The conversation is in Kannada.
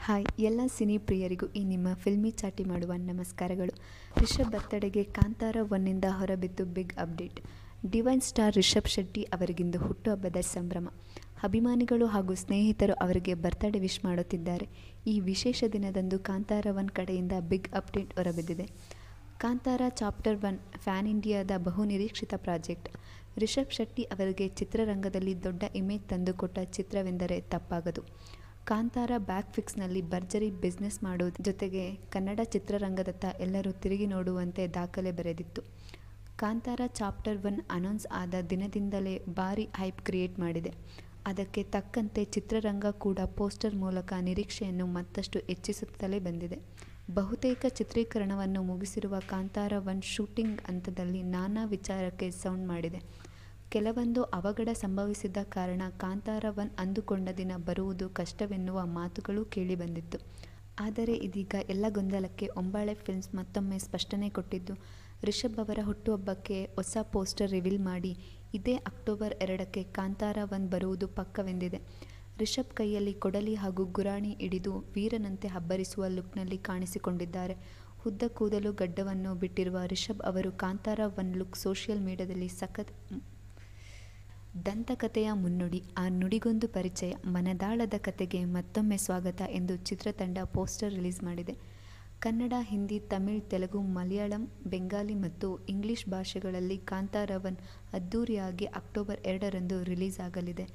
ಹಾಯ್ ಎಲ್ಲ ಸಿನಿ ಪ್ರಿಯರಿಗೂ ಈ ನಿಮ್ಮ ಫಿಲ್ಮಿ ಚಾಟಿ ಮಾಡುವ ನಮಸ್ಕಾರಗಳು. ರಿಷಬ್ ಬರ್ತಡೆಗೆ ಕಾಂತಾರ ಒನ್ನಿಂದ ಹೊರಬಿದ್ದು big update. Divine star Rishab Shetty ಅವರಿಗಿಂದು ಹುಟ್ಟುಹಬ್ಬದ ಸಂಭ್ರಮ. ಅಭಿಮಾನಿಗಳು ಹಾಗೂ ಸ್ನೇಹಿತರು ಅವರಿಗೆ ಬರ್ತ್ಡೇ ವಿಶ್ ಮಾಡುತ್ತಿದ್ದಾರೆ. ಈ ವಿಶೇಷ ದಿನದಂದು ಕಾಂತಾರ ಒನ್ ಕಡೆಯಿಂದ ಬಿಗ್ ಅಪ್ಡೇಟ್ ಹೊರಬಿದ್ದಿದೆ. ಕಾಂತಾರ ಚಾಪ್ಟರ್ 1 ಫ್ಯಾನ್ ಇಂಡಿಯಾದ ಬಹುನಿರೀಕ್ಷಿತ ಪ್ರಾಜೆಕ್ಟ್. ರಿಷಬ್ ಶೆಟ್ಟಿ ಅವರಿಗೆ ಚಿತ್ರರಂಗದಲ್ಲಿ ದೊಡ್ಡ ಇಮೇಜ್ ತಂದುಕೊಟ್ಟ ಚಿತ್ರವೆಂದರೆ ತಪ್ಪಾಗದು. ಕಾಂತಾರ ಬ್ಯಾಕ್ ಫಿಕ್ಸ್ನಲ್ಲಿ ಭರ್ಜರಿ ಬಿಸ್ನೆಸ್ ಮಾಡುವುದರ ಜೊತೆಗೆ ಕನ್ನಡ ಚಿತ್ರರಂಗದತ್ತ ಎಲ್ಲರೂ ತಿರುಗಿ ನೋಡುವಂತೆ ದಾಖಲೆ ಬರೆದಿತ್ತು. ಕಾಂತಾರ ಚಾಪ್ಟರ್ 1 ಅನೌನ್ಸ್ ಆದ ದಿನದಿಂದಲೇ ಭಾರೀ ಹೈಪ್ ಕ್ರಿಯೇಟ್ ಮಾಡಿದೆ. ಅದಕ್ಕೆ ತಕ್ಕಂತೆ ಚಿತ್ರರಂಗ ಕೂಡ ಪೋಸ್ಟರ್ ಮೂಲಕ ನಿರೀಕ್ಷೆಯನ್ನು ಮತ್ತಷ್ಟು ಹೆಚ್ಚಿಸುತ್ತಲೇ ಬಂದಿದೆ. ಬಹುತೇಕ ಚಿತ್ರೀಕರಣವನ್ನು ಮುಗಿಸಿರುವ ಕಾಂತಾರ 1 ಶೂಟಿಂಗ್ ಹಂತದಲ್ಲಿ ನಾನಾ ವಿಚಾರಕ್ಕೆ ಸೌಂಡ್ ಮಾಡಿದೆ. ಕೆಲವೊಂದು ಅವಘಡ ಸಂಭವಿಸಿದ ಕಾರಣ ಕಾಂತಾರ 1 ಅಂದುಕೊಂಡ ದಿನ ಬರುವುದು ಕಷ್ಟವೆನ್ನುವ ಮಾತುಗಳು ಕೇಳಿಬಂದಿತ್ತು. ಆದರೆ ಇದೀಗ ಎಲ್ಲ ಗೊಂದಲಕ್ಕೆ ಹೊಂಬಾಳೆ ಫಿಲ್ಮ್ಸ್ ಮತ್ತೊಮ್ಮೆ ಸ್ಪಷ್ಟನೆ ಕೊಟ್ಟಿದ್ದು, ರಿಷಬ್ ಅವರ ಹುಟ್ಟುಹಬ್ಬಕ್ಕೆ ಹೊಸ ಪೋಸ್ಟರ್ ರಿವೀಲ್ ಮಾಡಿ ಇದೇ ಅಕ್ಟೋಬರ್ 2ಕ್ಕೆ ಕಾಂತಾರ 1 ಬರುವುದು ಪಕ್ಕವೆಂದಿದೆ. ರಿಷಬ್ ಕೈಯಲ್ಲಿ ಕೊಡಲಿ ಹಾಗೂ ಗುರಾಣಿ ಹಿಡಿದು ವೀರನಂತೆ ಅಬ್ಬರಿಸುವ ಲುಕ್ನಲ್ಲಿ ಕಾಣಿಸಿಕೊಂಡಿದ್ದಾರೆ. ಉದ್ದ ಕೂದಲು ಗಡ್ಡವನ್ನು ಬಿಟ್ಟಿರುವ ರಿಷಬ್ ಅವರು ಕಾಂತಾರ 1 ಲುಕ್ ಸೋಷಿಯಲ್ ಮೀಡಿಯಾದಲ್ಲಿ ಸಖತ್ ದಂತಕಥೆಯ ಮುನ್ನುಡಿ, ಆ ನುಡಿಗೊಂದು ಪರಿಚಯ, ಮನದಾಳದ ಕಥೆಗೆ ಮತ್ತೊಮ್ಮೆ ಸ್ವಾಗತ ಎಂದು ಚಿತ್ರತಂಡ ಪೋಸ್ಟರ್ ರಿಲೀಸ್ ಮಾಡಿದೆ. ಕನ್ನಡ, ಹಿಂದಿ, ತಮಿಳ್, ತೆಲುಗು, ಮಲಯಾಳಂ, ಬೆಂಗಾಲಿ ಮತ್ತು ಇಂಗ್ಲಿಷ್ ಭಾಷೆಗಳಲ್ಲಿ ಕಾಂತಾರ 1 ಅದ್ದೂರಿಯಾಗಿ ಅಕ್ಟೋಬರ್ 2ರಂದು ರಿಲೀಸ್ ಆಗಲಿದೆ.